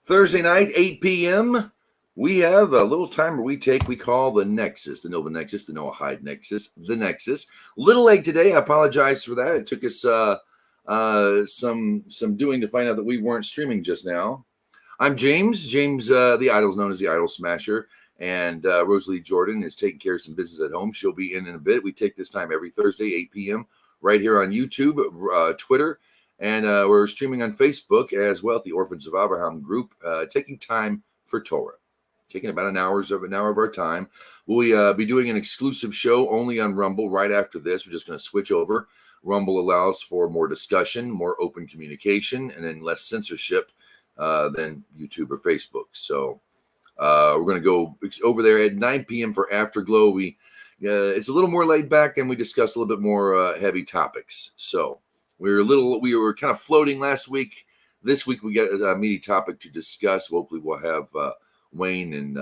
Thursday night, 8 p.m., we have a little timer we call the Nexus, the Nova Nexus, the Noahide Nexus, the Nexus. Little late today. I apologize for that. It took us some doing to find out that we weren't streaming just now. I'm James, the idol's known as the Idol Smasher, and Rosalie Jordan is taking care of some business at home. She'll be in a bit. We take this time every Thursday, 8 p.m., right here on YouTube, Twitter, and we're streaming on Facebook as well at the Orphans of Abraham group, taking time for Torah. Taking about an hour of our time. We'll be doing an exclusive show only on Rumble right after this. We're just going to switch over. Rumble allows for more discussion, more open communication, and then less censorship than YouTube or Facebook. So we're going to go over there at 9 p.m. for Afterglow. It's a little more laid back, and we discuss a little bit more heavy topics. So we were kind of floating last week. This week we got a meaty topic to discuss. Hopefully we'll have Wayne and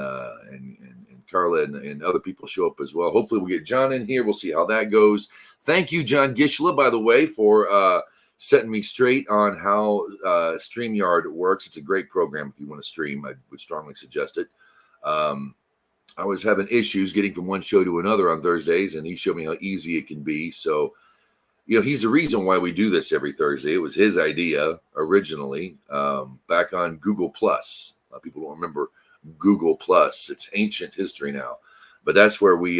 Carla and other people show up as well. Hopefully we'll get John in here. We'll see how that goes. Thank you, John Gishla, by the way, for setting me straight on how StreamYard works. It's a great program if you want to stream. I would strongly suggest it. I was having issues getting from one show to another on Thursdays, and he showed me how easy it can be. So, he's the reason why we do this every Thursday. It was his idea originally back on Google+. A lot of people don't remember Google+. It's ancient history now, but that's where we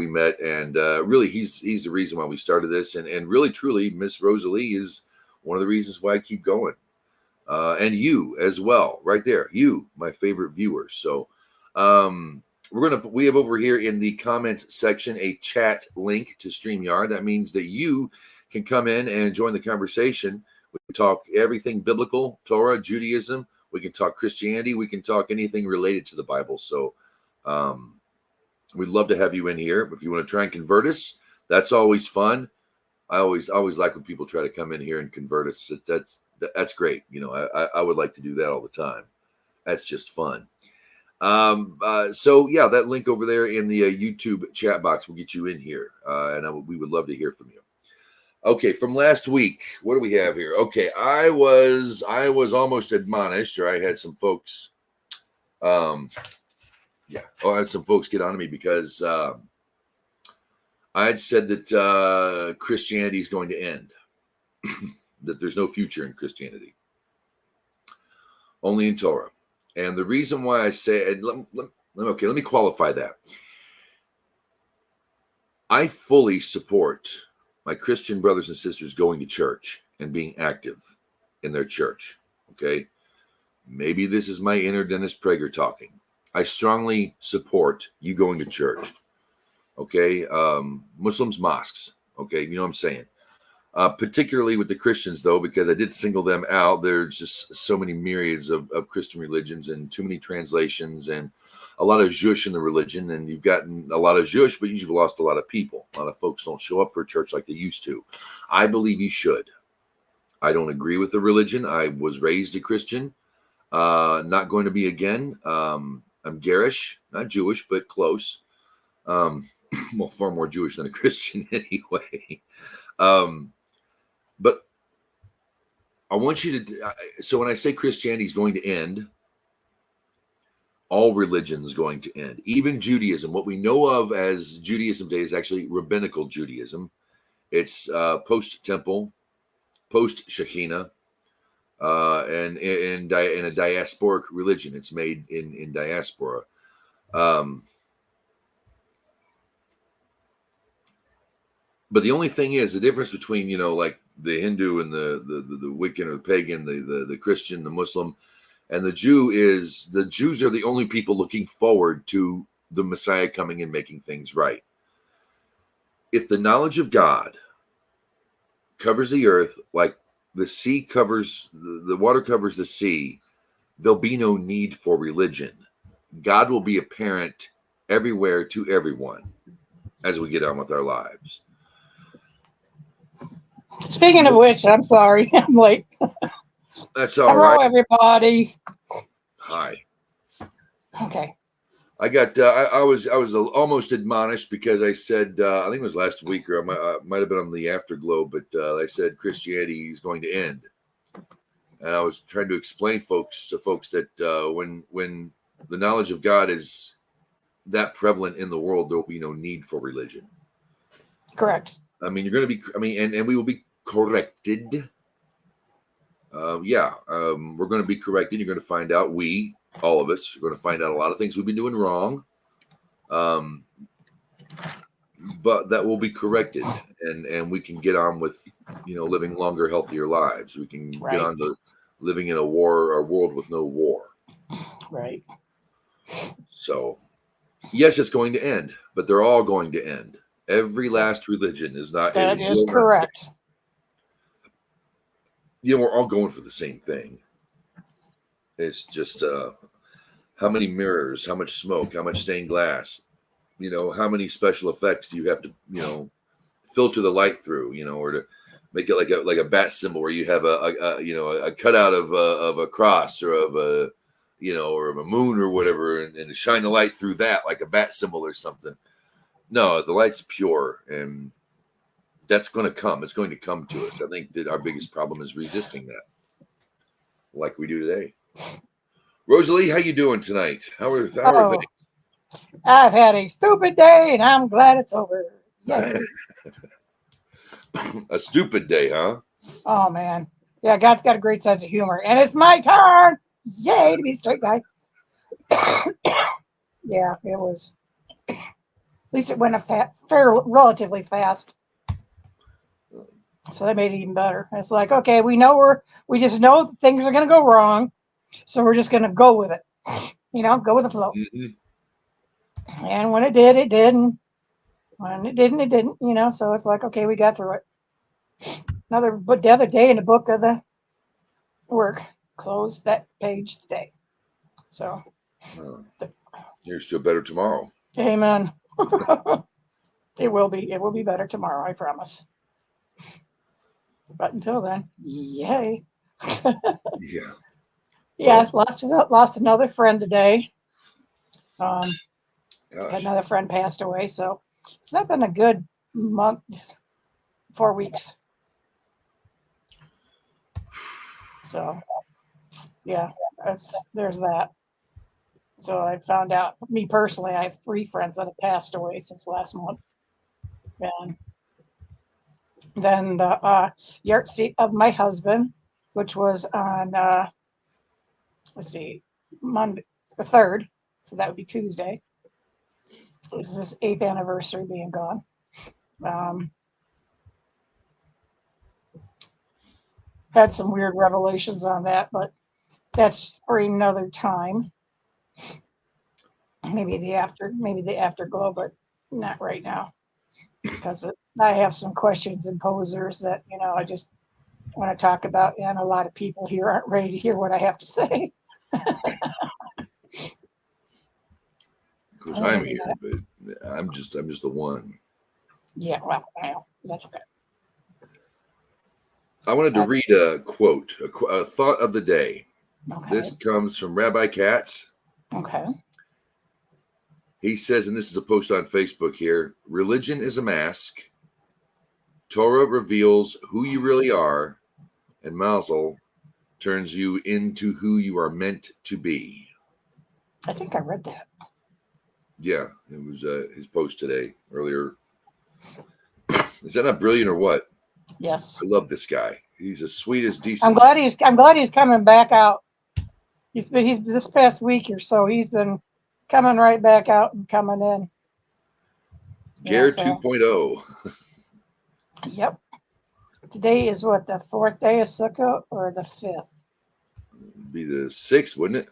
met, and really he's the reason why we started this, and really truly Miss Rosalie is one of the reasons why I keep going, and you as well, right there, you, my favorite viewers. So we have over here in the comments section a chat link to StreamYard. That means that you can come in and join the conversation. We can talk everything biblical, Torah, Judaism. We can talk Christianity. We can talk anything related to the Bible. So we'd love to have you in here. If you want to try and convert us, that's always fun. I always like when people try to come in here and convert us. That's great. I would like to do that all the time. That's just fun. So yeah, that link over there in the YouTube chat box will get you in here, and we would love to hear from you. Okay, from last week, what do we have here? Okay, I was almost admonished, or I had some folks, I had some folks get on to me because I had said that Christianity is going to end, that there's no future in Christianity, only in Torah. And the reason why I say, let me qualify that. I fully support my Christian brothers and sisters going to church and being active in their church. Okay. Maybe this is my inner Dennis Prager talking. I strongly support you going to church. Okay. Muslims, mosques. Okay. You know what I'm saying? Particularly with the Christians, though, because I did single them out. There's just so many myriads of Christian religions and too many translations and a lot of zhush in the religion. And you've gotten a lot of zhush, but you've lost a lot of people. A lot of folks don't show up for church like they used to. I believe you should. I don't agree with the religion. I was raised a Christian. Not going to be again. I'm garish, not Jewish, but close. Well, far more Jewish than a Christian anyway. But I want you to, so when I say Christianity is going to end, all religion is going to end, even Judaism. What we know of as Judaism today is actually rabbinical Judaism. It's post-temple, post-Shekhinah, and in a diasporic religion. It's made in diaspora. But the only thing is the difference between, like the Hindu and the Wiccan or the pagan, the Christian, the Muslim, and the Jew is the Jews are the only people looking forward to the Messiah coming and making things right. If the knowledge of God covers the earth like the sea covers, the water covers the sea, there'll be no need for religion. God will be apparent everywhere to everyone as we get on with our lives. Speaking of which, I'm sorry, I'm late. That's all right. Hello, everybody. Hi. Okay. I got. I was almost admonished because I said I think it was last week or I might have been on the Afterglow, but I said Christianity is going to end, And I was trying to explain to folks that when the knowledge of God is that prevalent in the world, there will be no need for religion. Correct. I mean, you're going to be, and we will be corrected. We're going to be corrected. You're going to find out, all of us, are going to find out a lot of things we've been doing wrong. But that will be corrected, and we can get on with, living longer, healthier lives. We can get on to living in a world with no war. Right. So, yes, it's going to end, but they're all going to end. Every last religion is not. That is correct. We're all going for the same thing. It's just how many mirrors, how much smoke, how much stained glass, how many special effects do you have to, filter the light through, or to make it like a bat symbol where you have a cutout of a cross or of a, or of a moon or whatever, and to shine the light through that like a bat symbol or something. No, the light's pure, and that's going to come. It's going to come to us. I think that our biggest problem is resisting that, like we do today. Rosalie, how you doing tonight? How are things? I've had a stupid day, and I'm glad it's over. Yay. A stupid day, huh? Oh, man. Yeah, God's got a great sense of humor, and it's my turn. Yay, to be a straight guy. Yeah, it was. At least it went relatively fast. So that made it even better. It's like, okay, we just know things are going to go wrong. So we're just going to go with it. Go with the flow. Mm-hmm. And when it did, it did. And when it didn't, it didn't, so it's like, okay, we got through it. The other day in the book of the work, closed that page today. So. Here's to a better tomorrow. Amen. It will be better tomorrow, I promise. But until then, yay. Yeah. Yeah, lost another friend today. Had another friend passed away, so it's not been a good month, 4 weeks. So, yeah, there's that. So I found out, me personally, I have 3 friends that have passed away since last month. And then the yard seat of my husband, which was on, Monday, the 3rd. So that would be Tuesday. It was his 8th anniversary being gone. Had some weird revelations on that, but that's for another time. Maybe the afterglow, but not right now, because I have some questions and posers that I just want to talk about, and a lot of people here aren't ready to hear what I have to say. Because I'm here, but I'm just the one. Yeah, well, that's okay. I wanted to read a quote, a thought of the day. Okay. This comes from Rabbi Katz. Okay. He says, and this is a post on Facebook here, religion is a mask. Torah reveals who you really are, and Mazel turns you into who you are meant to be. I think I read that. Yeah, it was his post today, earlier. Is that not brilliant or what? Yes. I love this guy. He's as sweet as decent. I'm glad he's coming back out. He's this past week or so, he's been coming right back out and coming in. Gare 2.0. Yep. Today is what, the 4th day of Sukkot or the 5th? It'd be the 6th, wouldn't it?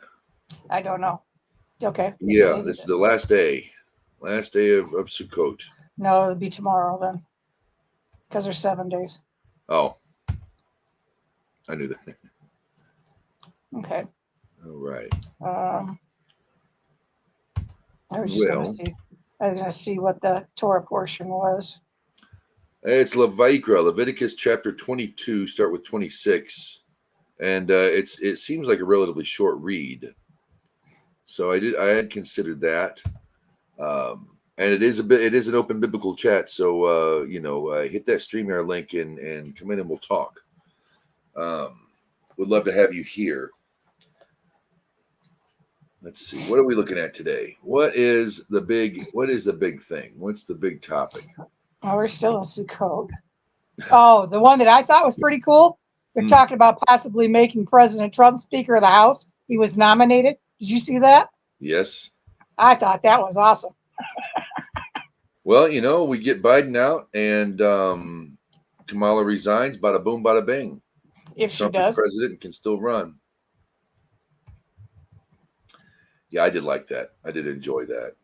I don't know. Okay. Yeah, this is the last day. Last day of Sukkot. No, it'll be tomorrow then. Because there's 7 days. Oh. I knew that. Okay. All right. I was just going to see what the Torah portion was. It's Leviticus chapter 22, start with 26. And it seems like a relatively short read. So I had considered that. And it is an open biblical chat. So hit that StreamYard link and come in and we'll talk. would love to have you here. Let's see. What are we looking at today? What is the big thing? What's the big topic? Oh, we're still in Sukkot. Oh, the one that I thought was pretty cool. They're talking about possibly making President Trump Speaker of the House. He was nominated. Did you see that? Yes. I thought that was awesome. Well, we get Biden out and Kamala resigns. Bada boom, bada bing. If Trump she does. is president and can still run. Yeah, I did like that. I did enjoy that.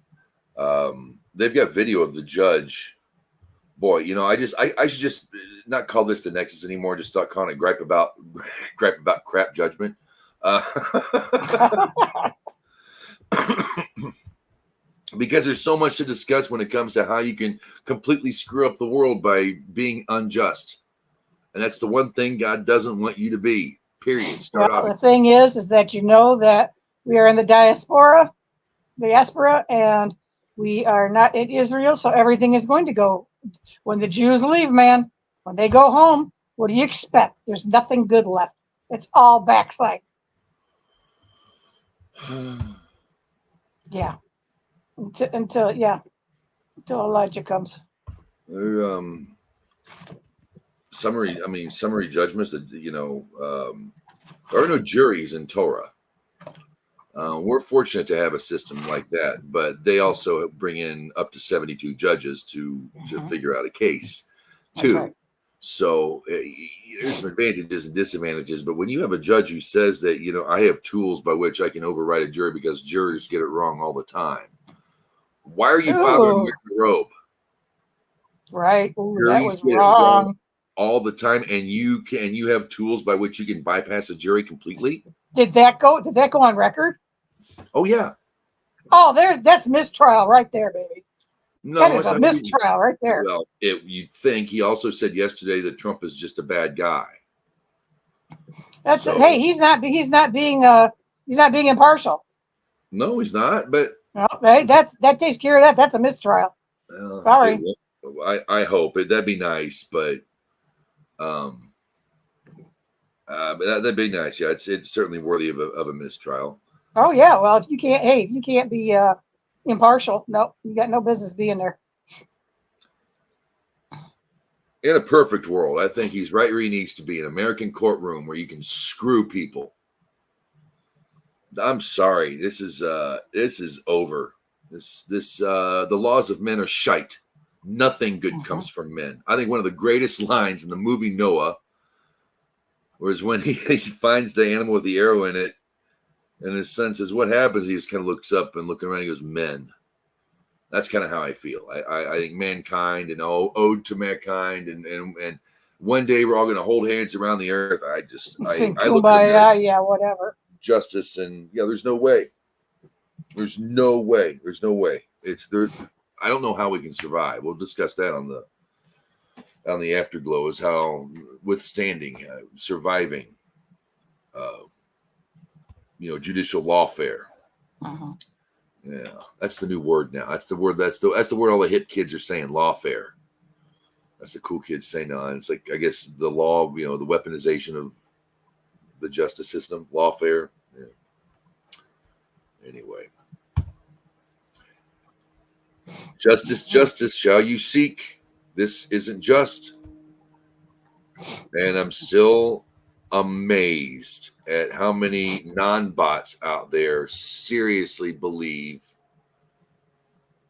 They've got video of the judge. Boy, I should just not call this the Nexus anymore. Just start calling it gripe about crap judgment. Because there's so much to discuss when it comes to how you can completely screw up the world by being unjust. And that's the one thing God doesn't want you to be, period. The thing is that that we are in the diaspora, and we are not in Israel, so everything is going to go. When the Jews leave, man, when they go home, what do you expect? There's nothing good left. It's all backslide. Yeah. Until Elijah comes. Summary judgments that there are no juries in Torah. We're fortunate to have a system like that, but they also bring in up to 72 judges to figure out a case too. Right. So there's some advantages and disadvantages, but when you have a judge who says that, I have tools by which I can override a jury because jurors get it wrong all the time. Why are you bothering with the robe? Right. Ooh, that was wrong. All the time, and you have tools by which you can bypass a jury completely. Did that go on record? Oh yeah. Oh, that's mistrial right there, baby. No, that is a mistrial right there. Well, you'd think. He also said yesterday that Trump is just a bad guy. Hey, he's not being impartial. No, he's not. But hey, that takes care of that. That's a mistrial. Sorry. I hope that'd be nice, but that'd be nice. Yeah, it's certainly worthy of a mistrial. Oh yeah. Well, if you can't be impartial, no, you got no business being there. In a perfect world, I think he's right where he needs to be, an American courtroom where you can screw people. I'm sorry. This is over. The laws of men are shite. Nothing good comes from men. I think one of the greatest lines in the movie Noah was when he finds the animal with the arrow in it, and his son says, "What happens?" He just kind of looks up and looking around. He goes, "Men." That's kind of how I feel. I think mankind and ode to mankind, and one day we're all going to hold hands around the earth. I look at yeah, whatever. Justice, and there's no way. There's no way. It's there. I don't know how we can survive. We'll discuss that on the afterglow, is how withstanding, surviving, judicial lawfare. Uh-huh. Yeah, that's the new word now. That's the word. That's the word all the hip kids are saying. Lawfare. That's the cool kids saying now. And it's like, I guess the law, the weaponization of the justice system. Lawfare. Yeah. Anyway. Justice shall you seek. This isn't just. And I'm still amazed at how many non-bots out there seriously believe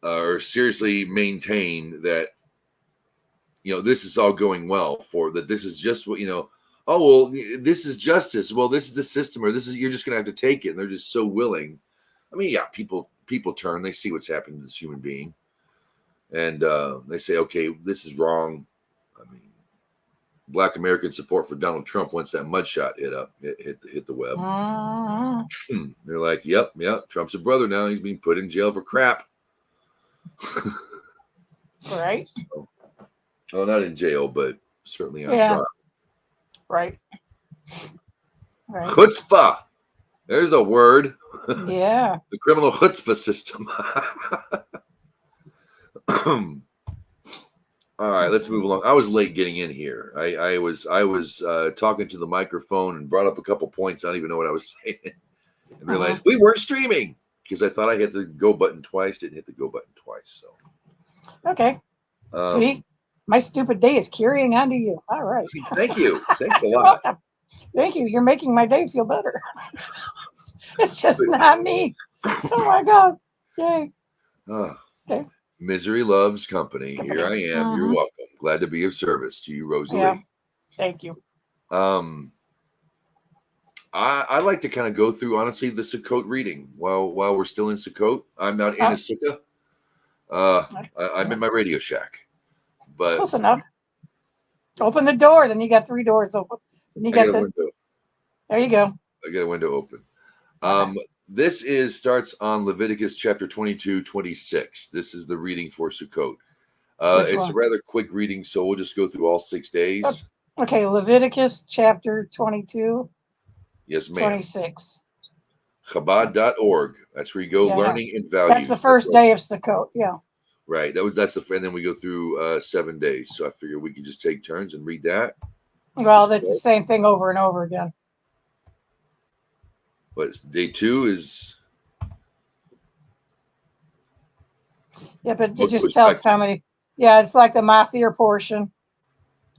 or seriously maintain that, this is all going well, for that this is just what, this is justice. Well, this is the system, or you're just going to have to take it. And they're just so willing. I mean, yeah, people turn, they see what's happening to this human being. And they say, okay, this is wrong. I mean, Black American support for Donald Trump, once that mugshot hit the web. They're like, yep, Trump's a brother now. He's being put in jail for crap. Right. Well, not in jail, but certainly on trial. Right. Chutzpah. There's a word. Yeah. The criminal chutzpah system. All right, let's move along. I was late getting in here. I was talking to the microphone and brought up a couple points. I don't even know what I was saying, and realized we weren't streaming because I thought I hit the go button twice. Didn't hit the go button twice. So Okay. See, my stupid day is carrying on to you. All right. Thank you. Thanks a You're lot. welcome. Thank you. You're making my day feel better. It's just not me. Oh my God. Yay. Okay. Misery loves company. Here I am. You're welcome. Glad to be of service to you, Rosalie. Yeah. Thank you. I like to kind of go through, honestly, the Sukkot reading while we're still in Sukkot. I'm not in a sukkah. I'm in my Radio Shack. But close enough. Open the door, then you got 3 doors open. Then you got the window. There you go. I got a window open. This starts on Leviticus chapter 22-26. This is the reading for Sukkot. It's a rather quick reading, so we'll just go through all 6 days. Okay, Leviticus chapter 22. Yes, ma'am. 26. Chabad.org. That's where you go, learning and value. That's the first day of Sukkot. Yeah. Right. That's and then we go through 7 days. So I figured we could just take turns and read that. Well, that's the same thing over and over again. But day 2 is. Yeah, but it just tells how many. Yeah, it's like the Mathir portion.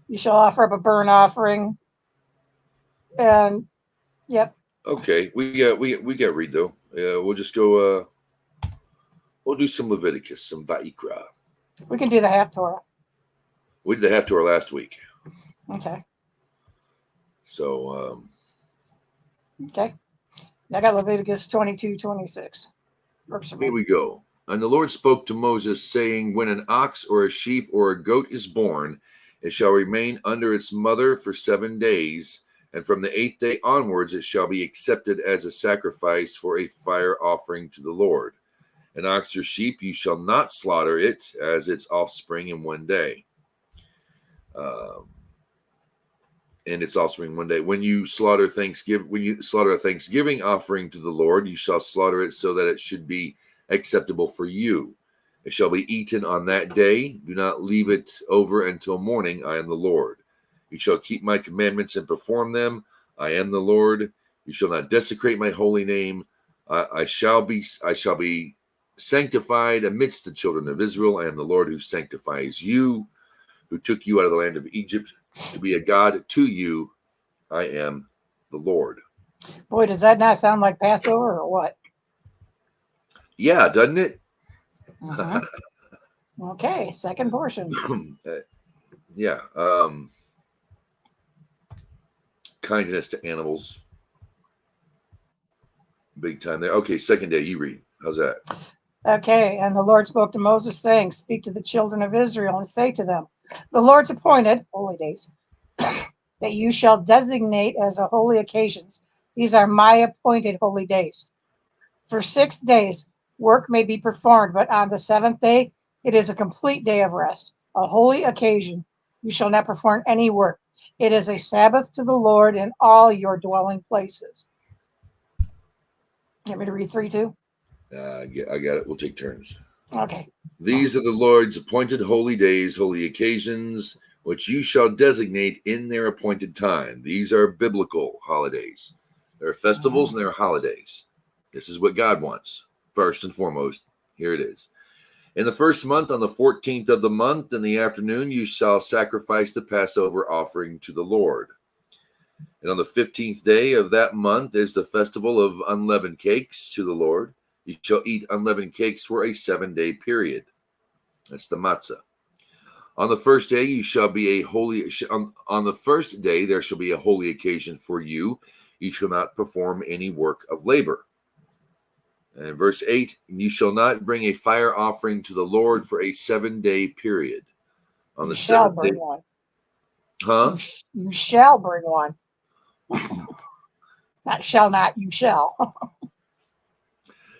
You shall offer up a burnt offering. And yep. Okay, we got read though. We'll just go. We'll do some Leviticus, some Vayikra. We can do the half Torah. We did the half Torah last week. Okay. So. Okay. I got Leviticus 22-26. Here we go. And the Lord spoke to Moses, saying, when an ox or a sheep or a goat is born, it shall remain under its mother for 7 days, and from the 8th day onwards it shall be accepted as a sacrifice for a fire offering to the Lord. An ox or sheep, you shall not slaughter it as its offspring in 1 day. And its offspring 1 day. When you slaughter a Thanksgiving offering to the Lord, you shall slaughter it so that it should be acceptable for you. It shall be eaten on that day. Do not leave it over until morning. I am the Lord. You shall keep my commandments and perform them. I am the Lord. You shall not desecrate my holy name. I shall be sanctified amidst the children of Israel. I am the Lord who sanctifies you, who took you out of the land of Egypt to be a God to you. I am the Lord. Boy, does that not sound like Passover or what? Yeah, doesn't it? Okay, second portion. Yeah. Kindness to animals. Big time there. Okay, second day, you read. How's that? Okay, and the Lord spoke to Moses, saying, speak to the children of Israel and say to them, the Lord's appointed holy days that you shall designate as a holy occasions. These are my appointed holy days. For 6 days, work may be performed, but on the 7th day, it is a complete day of rest, a holy occasion. You shall not perform any work. It is a Sabbath to the Lord in all your dwelling places. Want me to read 3 too? I got it. We'll take turns. Okay. These are the Lord's appointed holy days, holy occasions, which you shall designate in their appointed time. These are biblical holidays. There are festivals and there are holidays. This is what God wants. First and foremost, here it is. In the first month, on the 14th of the month, in the afternoon, you shall sacrifice the Passover offering to the Lord. And on the 15th day of that month is the festival of unleavened cakes to the Lord. You shall eat unleavened cakes for a 7-day period. That's the matzah. On the first day, you shall be a holy. On the first day, there shall be a holy occasion for you. You shall not perform any work of labor. And verse 8, you shall not bring a fire offering to the Lord for a 7-day period. On the 7th day, one. Huh? You shall bring one. Not shall not, you shall.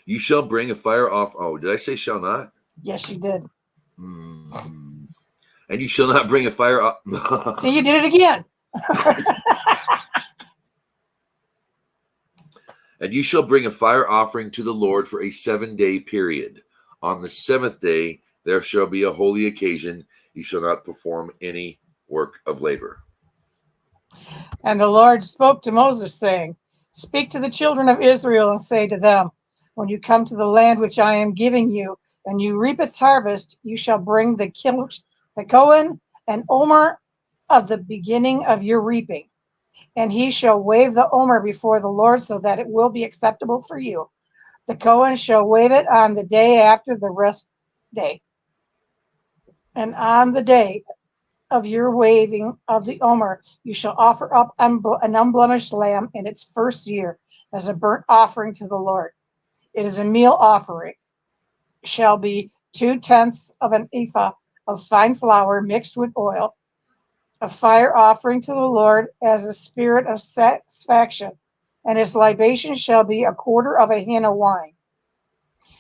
You shall bring a fire off. Oh, did I say shall not? Yes, you did. And you shall not bring a fire off. See, you did it again. And you shall bring a fire offering to the Lord for a 7-day period. On the 7th day, there shall be a holy occasion. You shall not perform any work of labor. And the Lord spoke to Moses, saying, Speak to the children of Israel and say to them, when you come to the land which I am giving you, and you reap its harvest, you shall bring the Cohen and Omer of the beginning of your reaping. And he shall wave the Omer before the Lord so that it will be acceptable for you. The Cohen shall wave it on the day after the rest day. And on the day of your waving of the Omer, you shall offer up an unblemished lamb in its first year as a burnt offering to the Lord. It is a meal offering. It shall be 2/10 of an ephah of fine flour mixed with oil, a fire offering to the Lord as a spirit of satisfaction, and its libation shall be 1/4 of a hin of wine.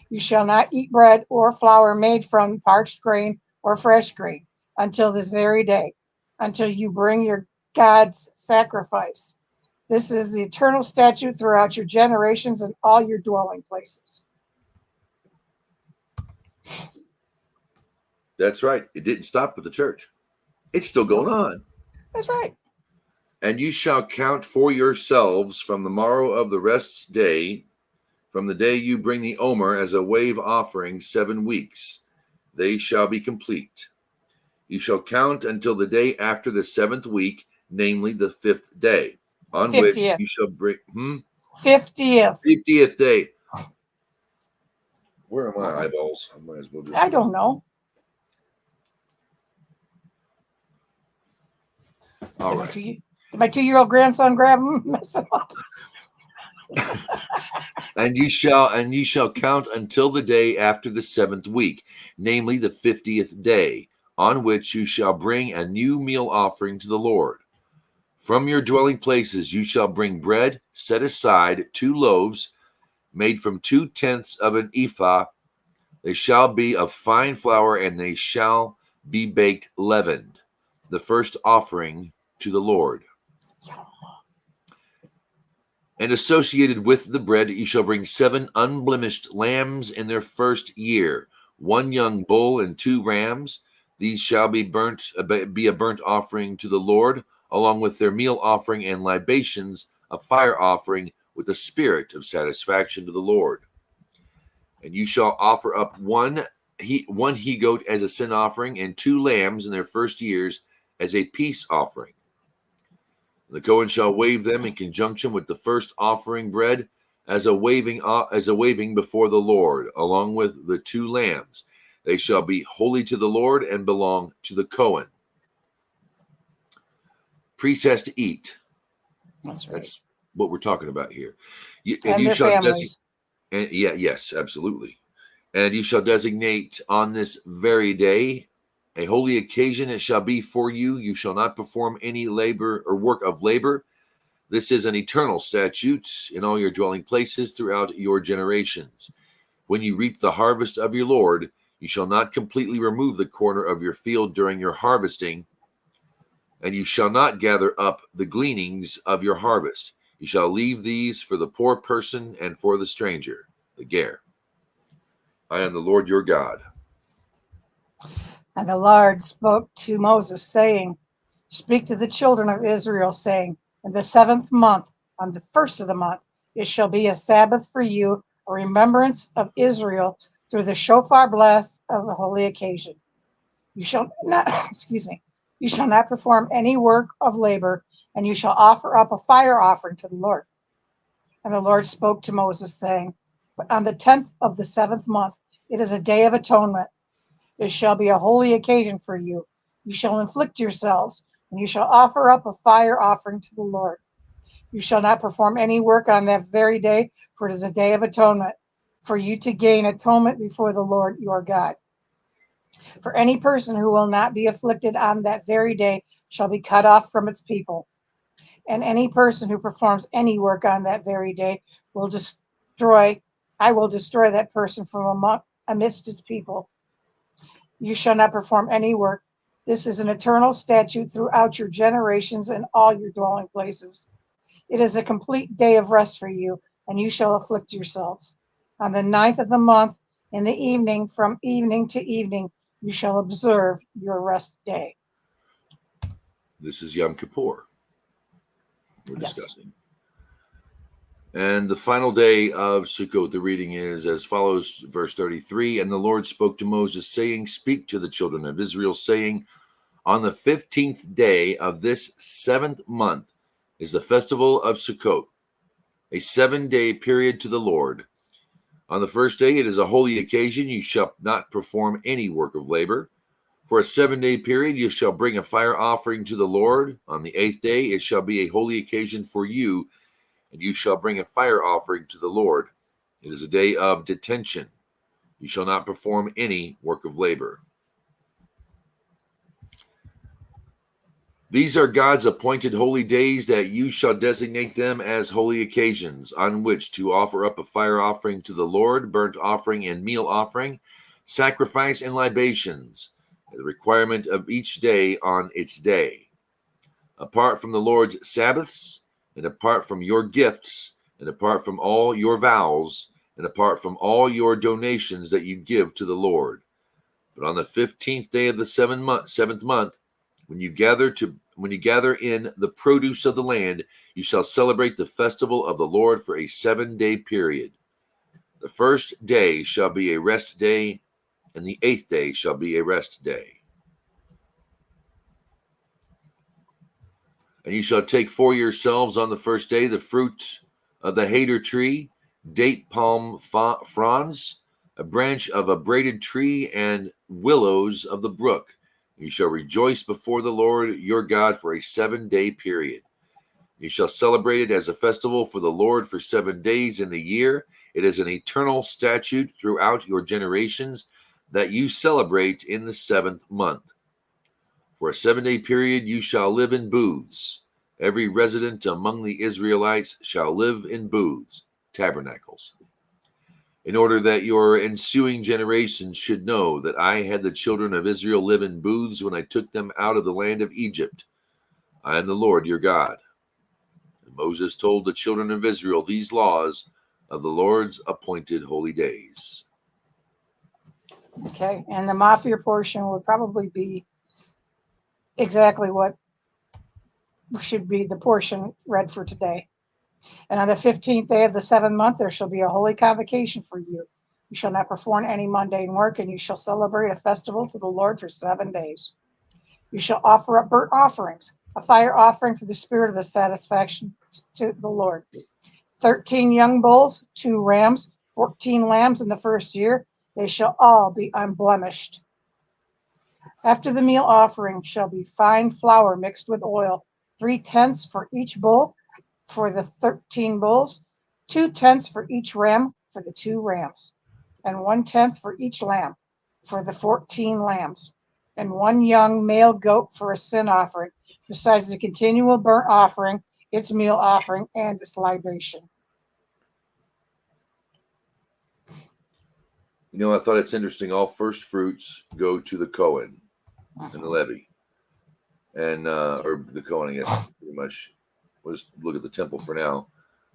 You shall not eat bread or flour made from parched grain or fresh grain until this very day, until you bring your God's sacrifice. This is the eternal statute throughout your generations and all your dwelling places. That's right. It didn't stop with the church. It's still going on. That's right. And you shall count for yourselves from the morrow of the rest's day, from the day you bring the Omer as a wave offering, 7 weeks. They shall be complete. You shall count until the day after the 7th week, namely the 5th day, on 50th. which you shall bring 50th. 50th day. Where are my eyeballs? I might as well just. I don't know. All Did right. Did my 2-year-old grandson grab him, mess him up? And you shall count until the day after the 7th week, namely the 50th day, on which you shall bring a new meal offering to the Lord. From your dwelling places you shall bring bread set aside, 2 loaves, made from 2/10 of an ephah. They shall be of fine flour, and they shall be baked leavened, the first offering to the Lord. And associated with the bread, you shall bring 7 unblemished lambs in their first year, 1 young bull and 2 rams. These shall be a burnt offering to the Lord, along with their meal offering and libations, a fire offering with a spirit of satisfaction to the Lord. And you shall offer up one he-goat as a sin offering, and 2 lambs in their first years as a peace offering. The Cohen shall wave them in conjunction with the first offering bread as a waving before the Lord, along with the 2 lambs. They shall be holy to the Lord and belong to the Cohen. Priest has to eat. That's right. That's what we're talking about here. And you their shall families. yes, absolutely. And you shall designate on this very day a holy occasion. It shall be for you. You shall not perform any labor or work of labor. This is an eternal statute in all your dwelling places throughout your generations. When you reap the harvest of your Lord, you shall not completely remove the corner of your field during your harvesting, and you shall not gather up the gleanings of your harvest. You shall leave these for the poor person and for the stranger, the ger. I am the Lord your God. And the Lord spoke to Moses, saying, Speak to the children of Israel, saying, In the 7th month, on the 1st of the month, it shall be a Sabbath for you, a remembrance of Israel through the shofar blast of a holy occasion. You shall not, you shall not perform any work of labor, and you shall offer up a fire offering to the Lord. And the Lord spoke to Moses, saying, But on the 10th of the 7th month, it is a day of atonement. It shall be a holy occasion for you. You shall inflict yourselves, and you shall offer up a fire offering to the Lord. You shall not perform any work on that very day, for it is a day of atonement, for you to gain atonement before the Lord your God. For any person who will not be afflicted on that very day shall be cut off from its people. And any person who performs any work on that very day I will destroy that person from amidst its people. You shall not perform any work. This is an eternal statute throughout your generations and all your dwelling places. It is a complete day of rest for you, and you shall afflict yourselves. On the 9th of the month, in the evening, from evening to evening, you shall observe your rest day. This is Yom Kippur we're Yes. discussing. And the final day of Sukkot, the reading is as follows, verse 33. And the Lord spoke to Moses, saying, Speak to the children of Israel, saying, On the 15th day of this 7th month is the festival of Sukkot, a 7-day period to the Lord. On the first day, it is a holy occasion. You shall not perform any work of labor. For a 7-day period, you shall bring a fire offering to the Lord. On the 8th day, it shall be a holy occasion for you, and you shall bring a fire offering to the Lord. It is a day of detention. You shall not perform any work of labor. These are God's appointed holy days, that you shall designate them as holy occasions, on which to offer up a fire offering to the Lord, burnt offering and meal offering, sacrifice and libations, the requirement of each day on its day. Apart from the Lord's Sabbaths, and apart from your gifts, and apart from all your vows, and apart from all your donations that you give to the Lord. But on the 15th day of the 7th month, when you gather in the produce of the land, you shall celebrate the festival of the Lord for a 7-day period. The first day shall be a rest day, and the 8th day shall be a rest day. And you shall take for yourselves on the first day the fruit of the hater tree, date palm fronds, a branch of a braided tree, and willows of the brook. You shall rejoice before the Lord your God for a 7-day period. You shall celebrate it as a festival for the Lord for 7 days in the year. It is an eternal statute throughout your generations that you celebrate in the 7th month. For a 7-day period you shall live in booths. Every resident among the Israelites shall live in booths, tabernacles, in order that your ensuing generations should know that I had the children of Israel live in booths when I took them out of the land of Egypt. I am the Lord your God. And Moses told the children of Israel these laws of the Lord's appointed holy days. Okay, and the mafia portion would probably be exactly what should be the portion read for today. And on the 15th day of the 7th month, there shall be a holy convocation for you. You shall not perform any mundane work, and you shall celebrate a festival to the Lord for 7 days. You shall offer up burnt offerings, a fire offering for the spirit of the satisfaction to the Lord. 13 young bulls, 2 rams, 14 lambs in the first year. They shall all be unblemished. After the meal offering shall be fine flour mixed with oil, 3/10 for each bull for the 13 bulls, 2/10 for each ram for the 2 rams, and 1/10 for each lamb for the 14 lambs, and 1 young male goat for a sin offering, besides the continual burnt offering, its meal offering, and its libation. You know, I thought it's interesting. All first fruits go to the Cohen and the Levy, and or the Cohen, I guess, pretty much. We'll just look at the temple for now.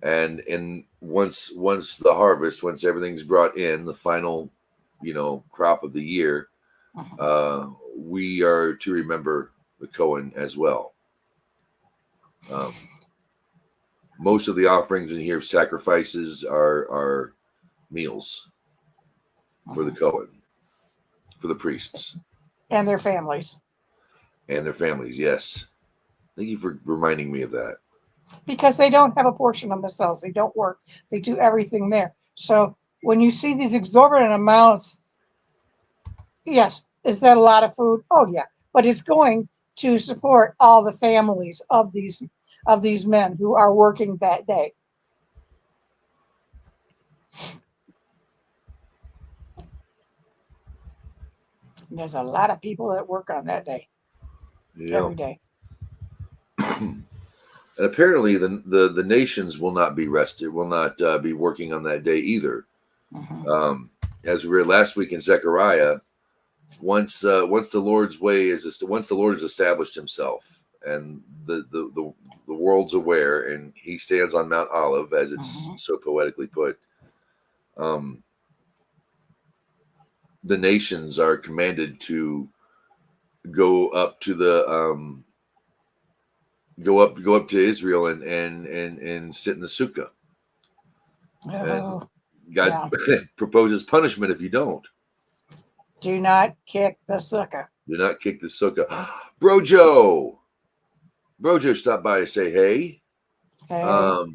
And once the harvest, once everything's brought in, the final, crop of the year, we are to remember the Cohen as well. Most of the offerings in here, sacrifices, are meals for the Cohen, for the priests. And their families. And their families, yes. Thank you for reminding me of that. Because they don't have a portion of themselves. They don't work. They do everything there. So when you see these exorbitant amounts, yes, is that a lot of food? Oh, yeah. But it's going to support all the families of these men who are working that day. And there's a lot of people that work on that day. Every day. And apparently the nations will not be rested, will not be working on that day either. As we read last week in Zechariah, once the Lord's way once the Lord has established himself and the world's aware, and he stands on Mount Olive, as it's so poetically put, the nations are commanded to go up to the go up to Israel and sit in the sukkah. Oh, And God proposes punishment if you don't. Do not kick the sukkah. Do not kick the sukkah. Brojo stopped by to say hey. Hey.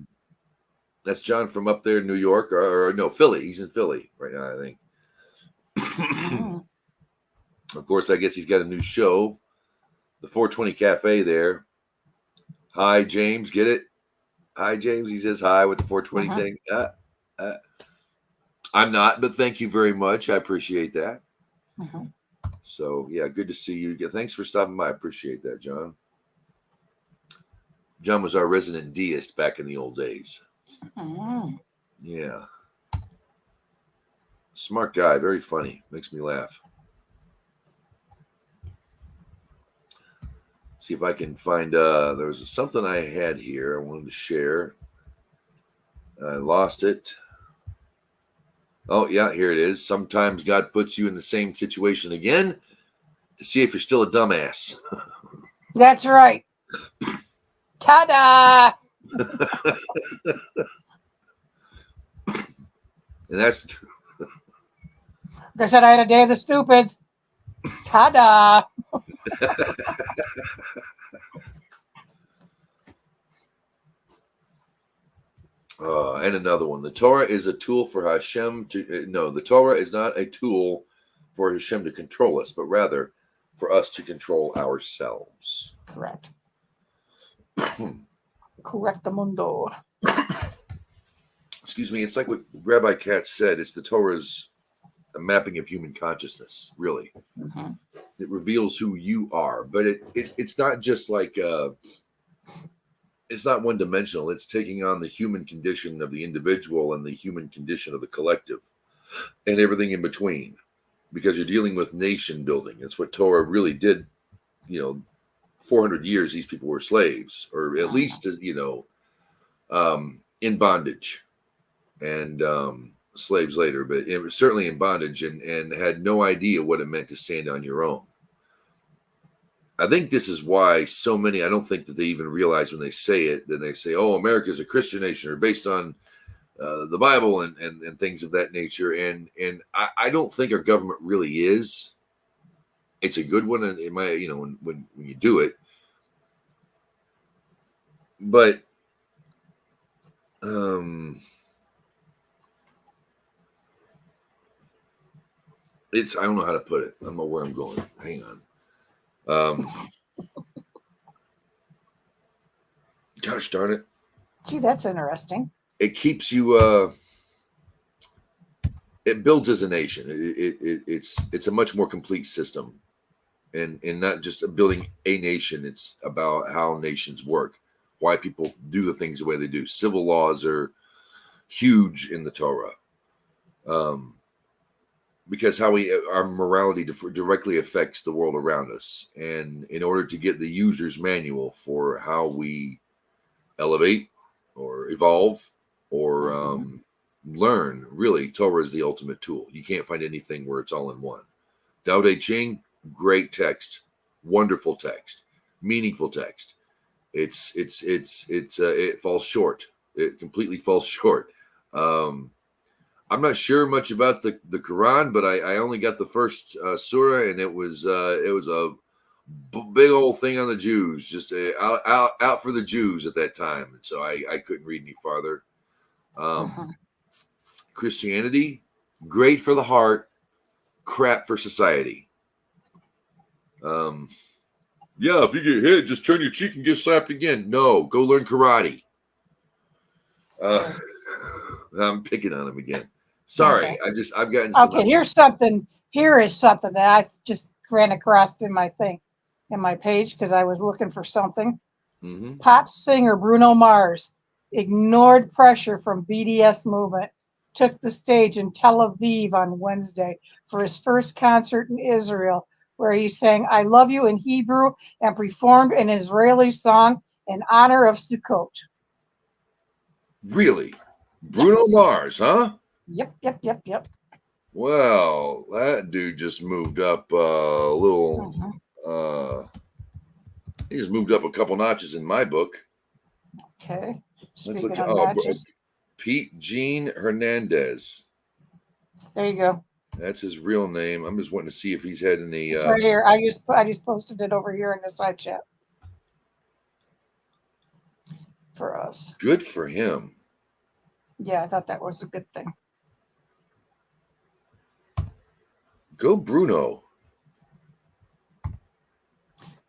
That's John from up there in New York, or no, Philly. He's in Philly right now, I think. Of course, I guess he's got a new show, the 420 Cafe there. Hi, James. Get it? Hi, James. He says hi with the 420 thing. I'm not, but thank you very much. I appreciate that. So, yeah, good to see you. Thanks for stopping by. I appreciate that, John. John was our resident deist back in the old days. Yeah. Smart guy. Very funny. Makes me laugh. See if I can find, there was something I had here I wanted to share. I lost it. Oh, yeah, here it is. Sometimes God puts you in the same situation again to see if you're still a dumbass. That's right. Ta-da! And that's true. I said I had a day of the stupids. Ta-da! And another one. The Torah is a tool for Hashem to... No, the Torah is not a tool for Hashem to control us, but rather for us to control ourselves. Correct. Correctamundo. Excuse me. It's like what Rabbi Katz said. It's the Torah's a mapping of human consciousness, really. It reveals who you are, but it's not just like... it's not one-dimensional. It's taking on the human condition of the individual and the human condition of the collective and everything in between, because you're dealing with nation building. It's what Torah really did. 400 years, these people were slaves, or at least, in bondage, and slaves later, but it was certainly in bondage and had no idea what it meant to stand on your own. I think this is why so many, I don't think that they even realize when they say it, then they say, oh, America is a Christian nation or based on the Bible and things of that nature. And I don't think our government really is. It's a good one. And it might, when you do it, but I don't know how to put it. I don't know where I'm going. Hang on. Gosh darn it. Gee, that's interesting. It keeps you, it builds as a nation. It's a much more complete system, and not just building a nation. It's about how nations work, why people do the things the way they do. Civil laws are huge in the Torah. Because our morality directly affects the world around us. And in order to get the user's manual for how we elevate or evolve or learn, really, Torah is the ultimate tool. You can't find anything where it's all in one. Tao Te Ching, great text, wonderful text, meaningful text. It falls short. It completely falls short. I'm not sure much about the Quran, but I only got the first surah, and it was a big old thing on the Jews, just out for the Jews at that time, and so I couldn't read any farther. Christianity, great for the heart, crap for society. Yeah, if you get hit, just turn your cheek and get slapped again. No, go learn karate. I'm picking on him again. Sorry, okay. I've gotten okay. Here is something that I just ran across in my page because I was looking for something. Pop singer Bruno Mars ignored pressure from BDS movement, took the stage in Tel Aviv on Wednesday for his first concert in Israel, where he sang "I Love You" in Hebrew and performed an Israeli song in honor of Sukkot. Really? Bruno Mars, huh? Yep. Well, that dude just moved up a little. He just moved up a couple notches in my book. Okay. Let's Speaking look. of notches, Pete Gene Hernandez. there you go. That's his real name. I'm just wanting to see if he's had any. It's right here. I just posted it over here in the side chat for us. Good for him. Yeah, I thought that was a good thing. Go Bruno.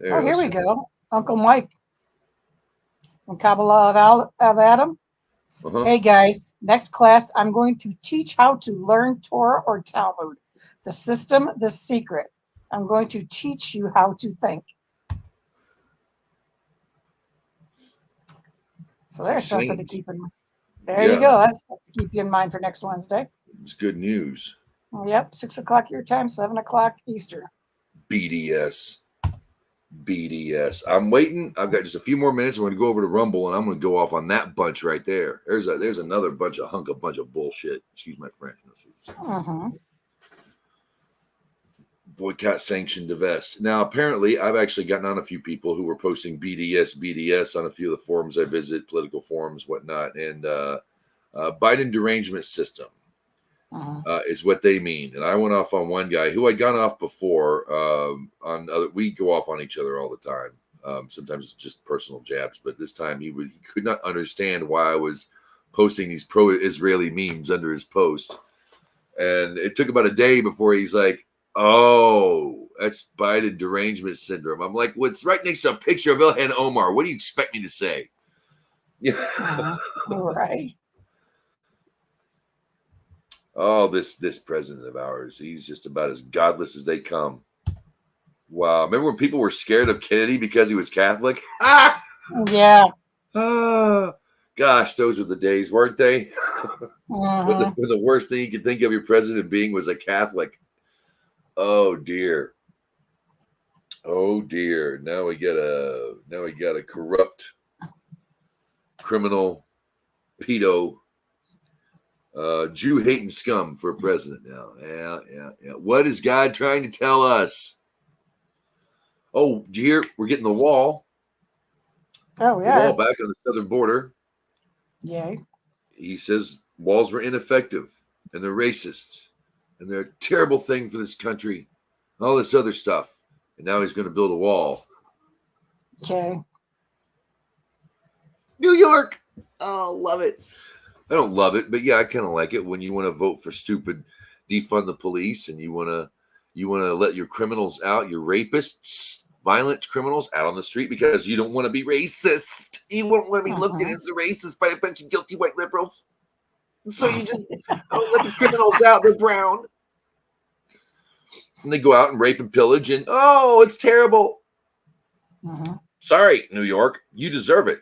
Oh, here we go. Uncle Mike from Kabbalah of Adam. Uh-huh. Hey guys, next class I'm going to teach how to learn Torah or Talmud. The system, the secret. I'm going to teach you how to think. So there's something to keep in mind. There you go. That's something to keep you in mind for next Wednesday. It's good news. Yep, 6 o'clock your time, 7 o'clock Eastern. BDS. I'm waiting. I've got just a few more minutes. I'm going to go over to Rumble, and I'm going to go off on that bunch right there. There's another bunch of bullshit. Excuse my French. Boycott, sanction, divest. Now, apparently, I've actually gotten on a few people who were posting BDS on a few of the forums I visit, political forums, whatnot, and Biden derangement system. Is what they mean. And I went off on one guy who I'd gone off before. We go off on each other all the time. Sometimes it's just personal jabs, but this time he could not understand why I was posting these pro-Israeli memes under his post. And it took about a day before he's like, "Oh, that's Biden derangement syndrome." I'm like, "Well, it's right next to a picture of Ilhan Omar. What do you expect me to say?" Yeah. Right. Oh, this president of ours, he's just about as godless as they come. Wow. Remember when people were scared of Kennedy because he was Catholic? Ah! Yeah. Gosh, those were the days, weren't they? When the worst thing you could think of your president being was a Catholic. Oh dear. Oh dear. Now we got a corrupt criminal pedo Jew-hating scum for president now. Yeah. What is God trying to tell us? Oh, do you hear? We're getting the wall. Oh, yeah. The wall back on the southern border. Yay. He says walls were ineffective and they're racist and they're a terrible thing for this country. All this other stuff. And now he's going to build a wall. Okay. New York. Oh, love it. I don't love it, but yeah, I kind of like it when you want to vote for stupid defund the police and you want to let your criminals out, your rapists, violent criminals out on the street because you don't want to be racist. You won't want to be looked at as a racist by a bunch of guilty white liberals. So you just don't let the criminals out. They're brown. And they go out and rape and pillage and, oh, it's terrible. Sorry, New York. You deserve it.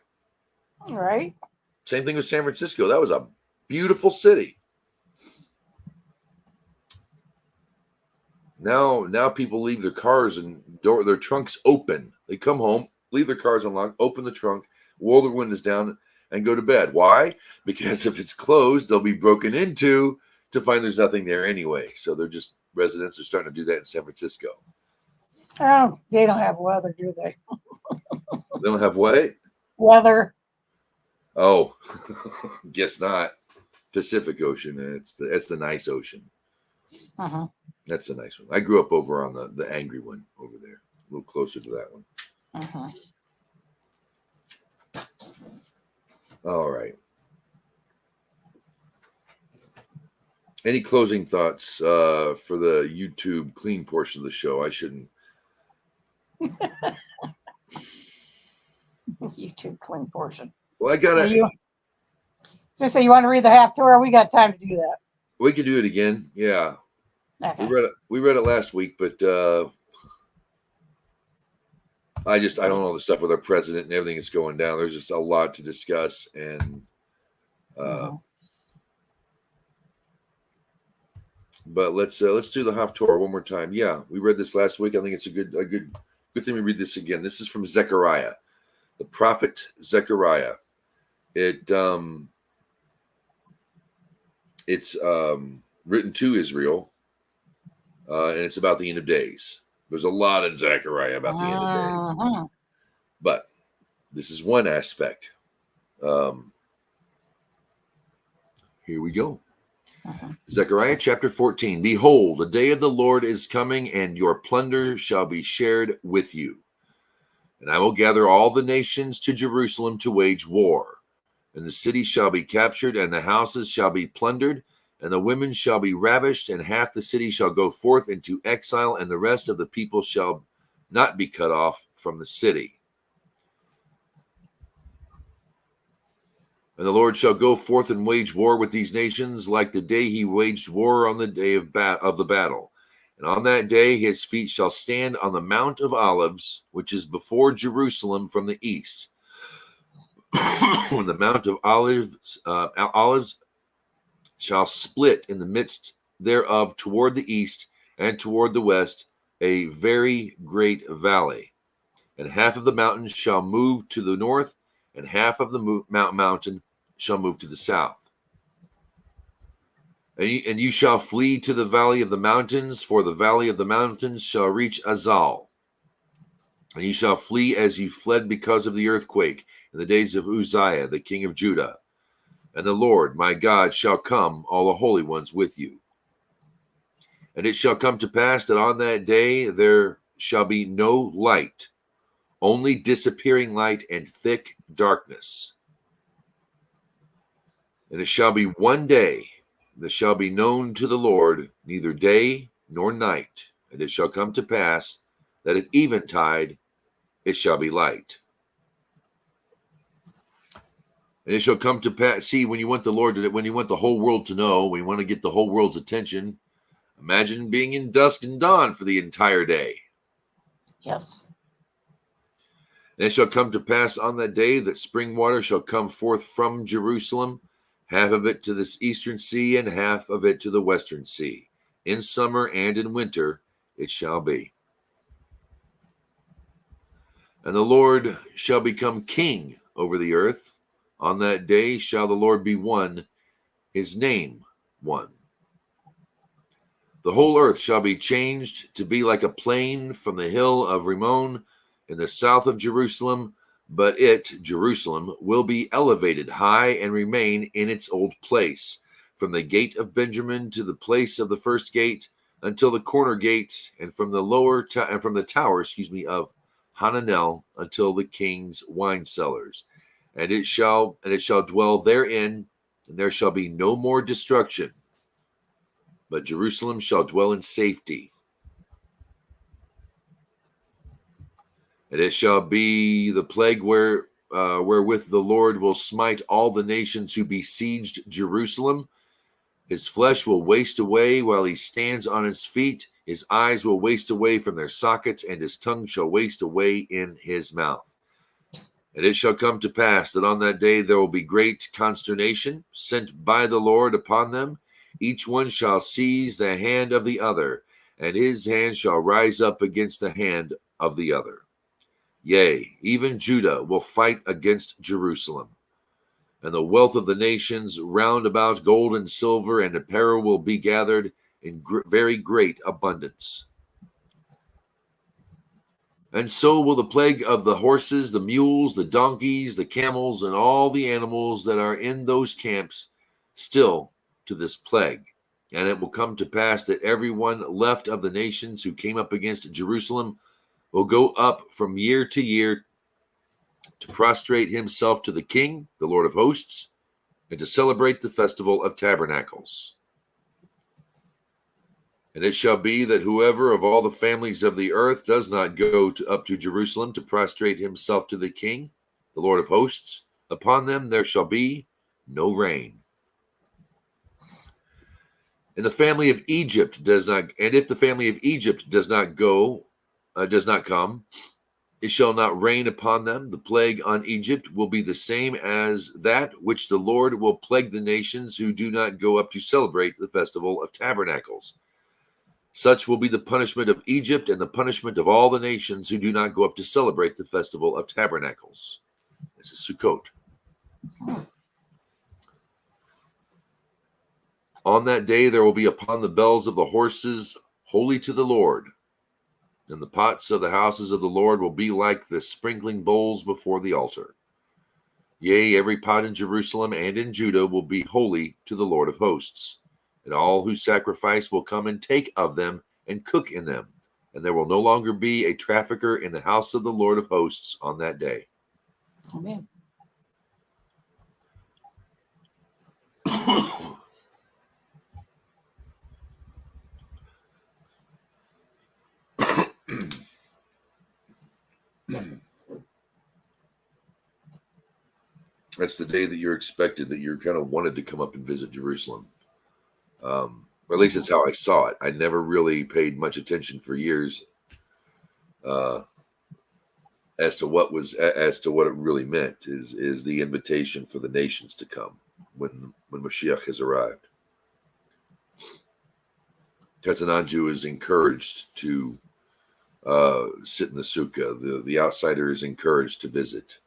Right. Same thing with San Francisco. That was a beautiful city. Now people leave their cars and their trunks open. They come home, leave their cars unlocked, open the trunk, roll their windows down, and go to bed. Why? Because if it's closed, they'll be broken into to find there's nothing there anyway. So residents are starting to do that in San Francisco. Oh, they don't have weather, do they? They don't have what? Weather. Oh, guess not. Pacific Ocean. It's the nice ocean. That's the nice one. I grew up over on the angry one over there, a little closer to that one. All right. Any closing thoughts for the YouTube clean portion of the show? I shouldn't. YouTube clean portion. Well, I gotta. Just say you want to read the half Torah. We got time to do that. We could do it again. Yeah. Okay. We read it last week, but I don't know the stuff with our president and everything that's going down. There's just a lot to discuss, and but let's do the half Torah one more time. Yeah, we read this last week. I think it's a good thing we read this again. This is from Zechariah, the prophet Zechariah. It's written to Israel and it's about the end of days. There's a lot in Zechariah about the end of days. But this is one aspect. Here we go. Zechariah chapter 14. Behold, the day of the Lord is coming, and your plunder shall be shared with you. And I will gather all the nations to Jerusalem to wage war. And the city shall be captured, and the houses shall be plundered, and the women shall be ravished, and half the city shall go forth into exile, and the rest of the people shall not be cut off from the city. And the Lord shall go forth and wage war with these nations, like the day he waged war on the day of the battle. And on that day his feet shall stand on the Mount of Olives, which is before Jerusalem from the east. When the Mount of Olives shall split in the midst thereof toward the east and toward the west, a very great valley. And half of the mountain shall move to the north, and half of the mountain shall move to the south. And you shall flee to the valley of the mountains, for the valley of the mountains shall reach Azal. And you shall flee as you fled because of the earthquake in the days of Uzziah, the king of Judah. And the Lord, my God, shall come, all the holy ones with you. And it shall come to pass that on that day there shall be no light, only disappearing light and thick darkness. And it shall be one day that shall be known to the Lord, neither day nor night. And it shall come to pass that at eventide it shall be light. And it shall come to pass. See, when you want the Lord to, when you want the whole world to know, when you want to get the whole world's attention, imagine being in dusk and dawn for the entire day. Yes. And it shall come to pass on that day that spring water shall come forth from Jerusalem, half of it to the eastern sea and half of it to the western sea. In summer and in winter it shall be. And the Lord shall become king over the earth. On that day shall the Lord be one, his name one. The whole earth shall be changed to be like a plain from the hill of Rimmon in the south of Jerusalem, but it, Jerusalem, will be elevated high and remain in its old place, from the gate of Benjamin to the place of the first gate, until the corner gate, and from the tower, of Hananel until the king's wine cellars. And it shall dwell therein, and there shall be no more destruction. But Jerusalem shall dwell in safety. And it shall be the plague wherewith the Lord will smite all the nations who besieged Jerusalem. His flesh will waste away while he stands on his feet. His eyes will waste away from their sockets, and his tongue shall waste away in his mouth. And it shall come to pass that on that day there will be great consternation sent by the Lord upon them. Each one shall seize the hand of the other, and his hand shall rise up against the hand of the other. Yea, even Judah will fight against Jerusalem. And the wealth of the nations round about, gold and silver and apparel, will be gathered in very great abundance. And so will the plague of the horses, the mules, the donkeys, the camels, and all the animals that are in those camps still to this plague. And it will come to pass that everyone left of the nations who came up against Jerusalem will go up from year to year to prostrate himself to the King, the Lord of hosts, and to celebrate the festival of tabernacles. And it shall be that whoever of all the families of the earth does not go up to Jerusalem to prostrate himself to the King, the Lord of hosts, upon them there shall be no rain. And the family of Egypt does not, and if the family of Egypt does not come, it shall not rain upon them. The plague on Egypt will be the same as that which the Lord will plague the nations who do not go up to celebrate the festival of tabernacles. Such will be the punishment of Egypt and the punishment of all the nations who do not go up to celebrate the festival of tabernacles. This is Sukkot. On that day there will be upon the bells of the horses holy to the Lord. And the pots of the houses of the Lord will be like the sprinkling bowls before the altar. Yea, every pot in Jerusalem and in Judah will be holy to the Lord of hosts. And all who sacrifice will come and take of them and cook in them. And there will no longer be a trafficker in the house of the Lord of hosts on that day. Amen. That's the day that you're expected, that you're kind of wanted to come up and visit Jerusalem. Or at least that's how I saw it. I never really paid much attention for years as to what it really meant. Is the invitation for the nations to come when Mashiach has arrived. Because a non-Jew is encouraged to sit in the sukkah. The outsider is encouraged to visit.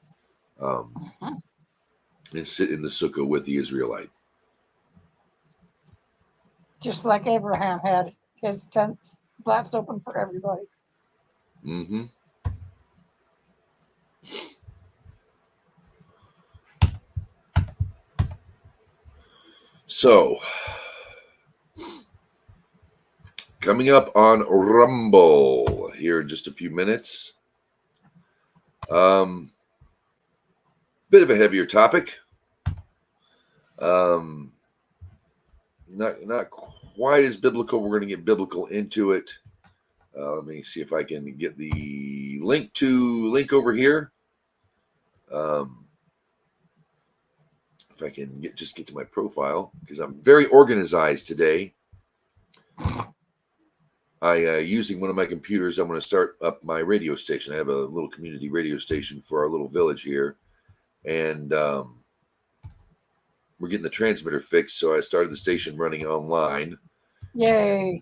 And sit in the sukkah with the Israelite. Just like Abraham had his tent flaps open for everybody. Mm-hmm. So, coming up on Rumble here in just a few minutes. Bit of a heavier topic. Not quite as biblical. We're going to get biblical into it. Let me see if I can get the link over here. If I can get to my profile, because I'm very organized today. Using one of my computers, I'm going to start up my radio station. I have a little community radio station for our little village here. And we're getting the transmitter fixed, so I started the station running online. Yay!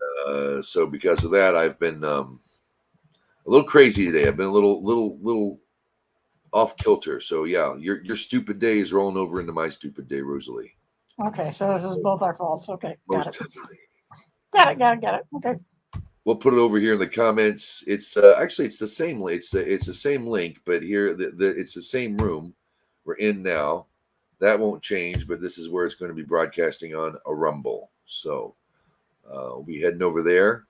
So because of that, I've been a little crazy today. I've been a little off kilter. So yeah, your stupid day is rolling over into my stupid day, Rosalie. Okay, so this is both our faults. Okay, Most got it. definitely. Got it. Okay. We'll put it over here in the comments. It's actually it's the same link. It's the same link, but here it's the same room we're in now. That won't change, but this is where it's going to be broadcasting on a Rumble. So we'll be heading over there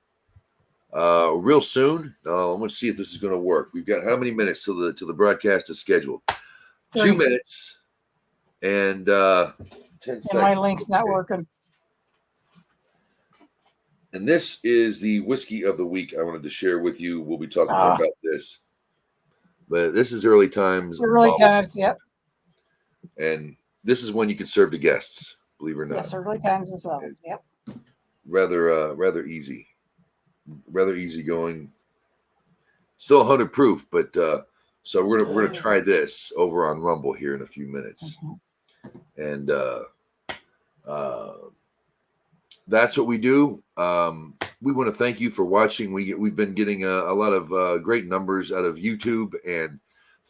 real soon. I'm going to see if this is going to work. We've got how many minutes till the broadcast is scheduled? 2 minutes and 10 seconds. And my link's not working. And this is the whiskey of the week I wanted to share with you. We'll be talking more about this. But this is Early Times. Early Times, yep. And this is one you can serve to guests, believe it or not. Yes, Early Times is up. Yep. Rather easy. Rather easy going. Still 100 proof, but so we're gonna try this over on Rumble here in a few minutes. And that's what we do. We want to thank you for watching. We've been getting a lot of great numbers out of YouTube and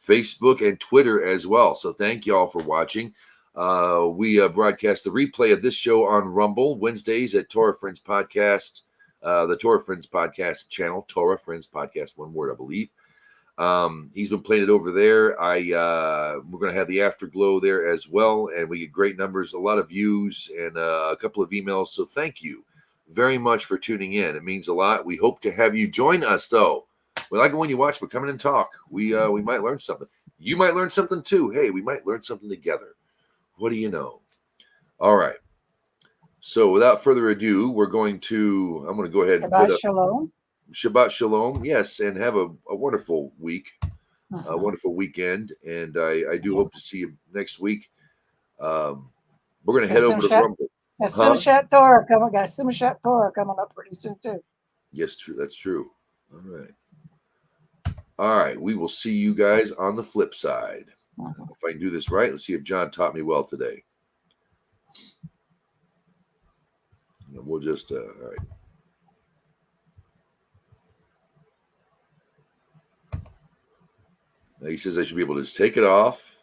Facebook and Twitter as well. So thank y'all for watching. We broadcast the replay of this show on Rumble Wednesdays at Torah Friends Podcast, the Torah Friends Podcast channel, Torah Friends Podcast, one word, I believe. He's been playing it over there. We're going to have the afterglow there as well, and we get great numbers, a lot of views, and a couple of emails. So thank you very much for tuning in. It means a lot. We hope to have you join us, though. We like it when you watch, but come in and talk. We might learn something. You might learn something too. Hey, we might learn something together. What do you know? All right. So without further ado, I'm going to go ahead and put up Shalom. Shabbat Shalom. Yes, and have a wonderful week, a wonderful weekend. And I do hope to see you next week. We're going to head over to Rumble. Simchat Torah coming, guys. Simchat Torah coming up pretty soon too. Yes, true. That's true. All right. We will see you guys on the flip side. If I can do this right, let's see if John taught me well today. We'll just, all right. Now he says I should be able to just take it off.